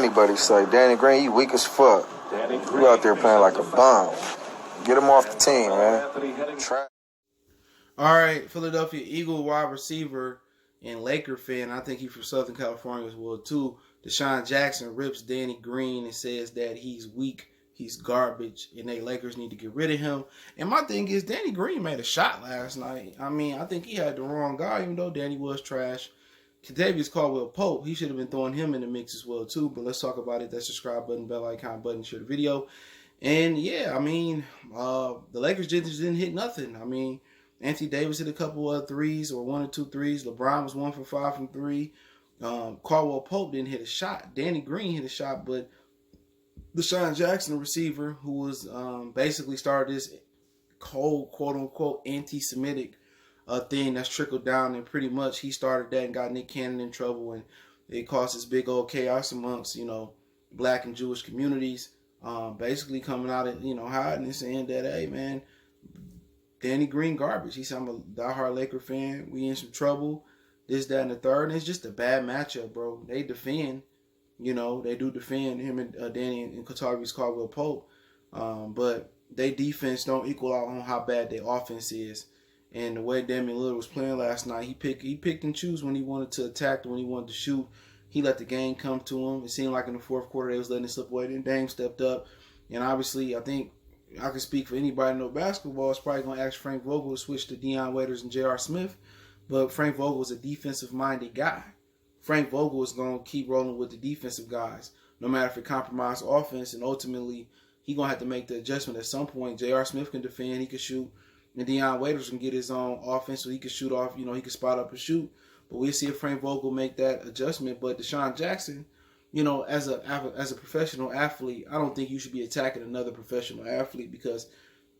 anybody say. Danny Green, you weak as fuck. You out there playing like a bum. Get him off the team, man. All right, Philadelphia Eagle wide receiver and Laker fan. I think he's from Southern California as well, too. DeSean Jackson rips Danny Green and says that he's weak, he's garbage, and they Lakers need to get rid of him. And my thing is, Danny Green made a shot last night. I mean, I think he had the wrong guy, even though Danny was trash. Kentavious Caldwell-Pope, he should have been throwing him in the mix as well, too. But let's talk about it. That subscribe button, bell icon button, share the video. And, yeah, I mean, the Lakers just didn't hit nothing. I mean, Anthony Davis hit a couple of threes or 1 or 2 threes. LeBron was 1 for 5 from 3. Caldwell-Pope didn't hit a shot. Danny Green hit a shot, but DeSean Jackson, the receiver, who was basically started this cold, quote-unquote, anti-Semitic thing that's trickled down, and pretty much he started that and got Nick Cannon in trouble, and it caused this big old chaos amongst, black and Jewish communities, basically coming out and, hiding and saying that, hey, man, Danny Green garbage. He said, I'm a diehard Laker fan. We in some trouble. This, that, and the third. And it's just a bad matchup, bro. They defend. They do defend him and Danny and Kentavious Caldwell-Pope. But they defense don't equal out on how bad their offense is. And the way Damian Lillard was playing last night, he picked and choose when he wanted to attack and when he wanted to shoot. He let the game come to him. It seemed like in the fourth quarter they was letting it slip away. Then Dame stepped up. And obviously, I think I can speak for anybody who knows basketball. It's probably going to ask Frank Vogel to switch to Deion Waiters and J.R. Smith. But Frank Vogel is a defensive-minded guy. Frank Vogel is going to keep rolling with the defensive guys, no matter if it compromises offense. And ultimately, he's going to have to make the adjustment at some point. J.R. Smith can defend. He can shoot. And Deion Waiters can get his own offense so he can shoot off. He can spot up and shoot. But we'll see if Frank Vogel make that adjustment. But DeSean Jackson, as a professional athlete, I don't think you should be attacking another professional athlete because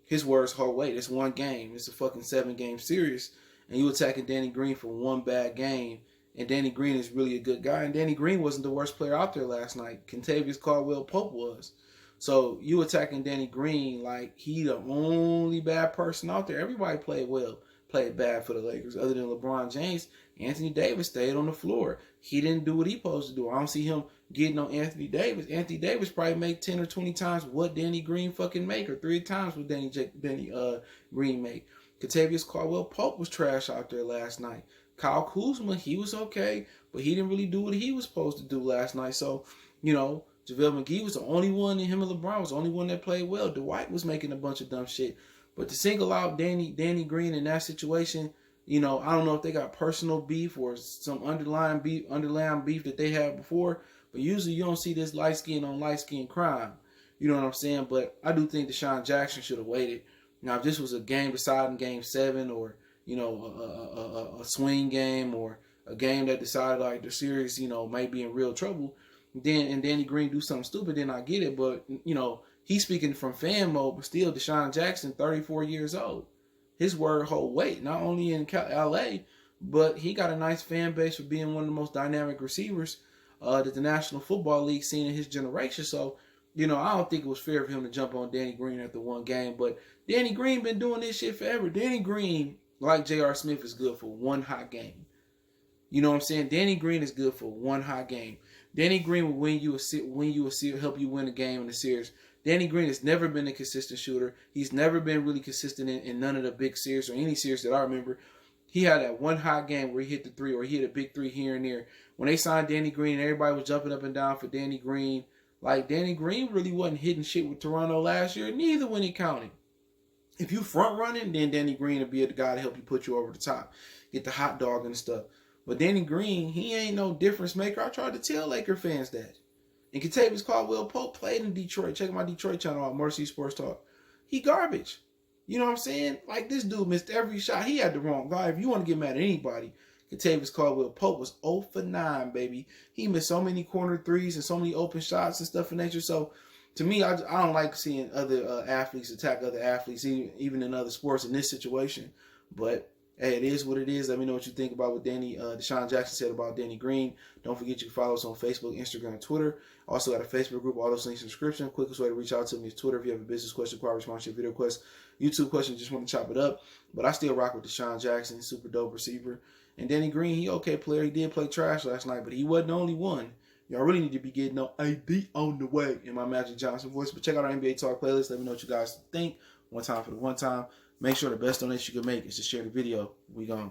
his words hold weight. It's one game. It's a fucking 7-game series. And you attacking Danny Green for one bad game. And Danny Green is really a good guy. And Danny Green wasn't the worst player out there last night. Kentavious Caldwell-Pope was. So you attacking Danny Green like he the only bad person out there. Everybody played bad for the Lakers other than LeBron James. Anthony Davis stayed on the floor. He didn't do what he supposed to do. I don't see him getting on Anthony Davis. Anthony Davis probably make 10 or 20 times what Danny Green fucking make, or 3 times what Danny Green make. Kentavious Caldwell-Pope was trash out there last night. Kyle Kuzma, he was okay, but he didn't really do what he was supposed to do last night. So, JaVale McGee was the only one, and him and LeBron was the only one that played well. Dwight was making a bunch of dumb shit. But to single out Danny Green in that situation, I don't know if they got personal beef or some underlying beef that they had before. But usually you don't see this light skin on light skin crime. You know what I'm saying? But I do think DeSean Jackson should have waited. Now, if this was a game deciding game 7 or, a swing game or a game that decided like the series, might be in real trouble, and Danny Green do something stupid, then I get it. But, he's speaking from fan mode, but still DeSean Jackson, 34 years old. His word hold weight, not only in L.A., but he got a nice fan base for being one of the most dynamic receivers that the National Football League seen in his generation. So, I don't think it was fair for him to jump on Danny Green after one game. But Danny Green been doing this shit forever. Danny Green, like J.R. Smith, is good for one hot game. You know what I'm saying? Danny Green is good for one hot game. Danny Green will help you win a game in the series. Danny Green has never been a consistent shooter. He's never been really consistent in none of the big series or any series that I remember. He had that one hot game where he hit the 3 or he hit a big 3 here and there. When they signed Danny Green, everybody was jumping up and down for Danny Green. Like, Danny Green really wasn't hitting shit with Toronto last year, neither when it counted. If you front running, then Danny Green will be the guy to help you put you over the top, get the hot dog and stuff. But Danny Green, he ain't no difference maker. I tried to tell Laker fans that. And Kentavious Caldwell-Pope played in Detroit. Check my Detroit channel out, Mercy Sports Talk. He garbage. You know what I'm saying? Like, this dude missed every shot. He had the wrong guy. If you want to get mad at anybody, Kentavious Caldwell-Pope was 0 for 9, baby. He missed so many corner threes and so many open shots and stuff of nature. So, to me, I don't like seeing other athletes attack other athletes, even in other sports in this situation. But hey, it is what it is. Let me know what you think about what DeSean Jackson said about Danny Green. Don't forget you can follow us on Facebook, Instagram, and Twitter. Also got a Facebook group, all those links in the description. Quickest way to reach out to me is Twitter. If you have a business question, require response to your video request, YouTube question, just want to chop it up. But I still rock with DeSean Jackson, super dope receiver. And Danny Green, he okay player. He did play trash last night, but he wasn't the only one. Y'all really need to be getting no AD on the way in my Magic Johnson voice. But check out our NBA Talk playlist. Let me know what you guys think. One time for the one time. Make sure the best donation you can make is to share the video. We gone.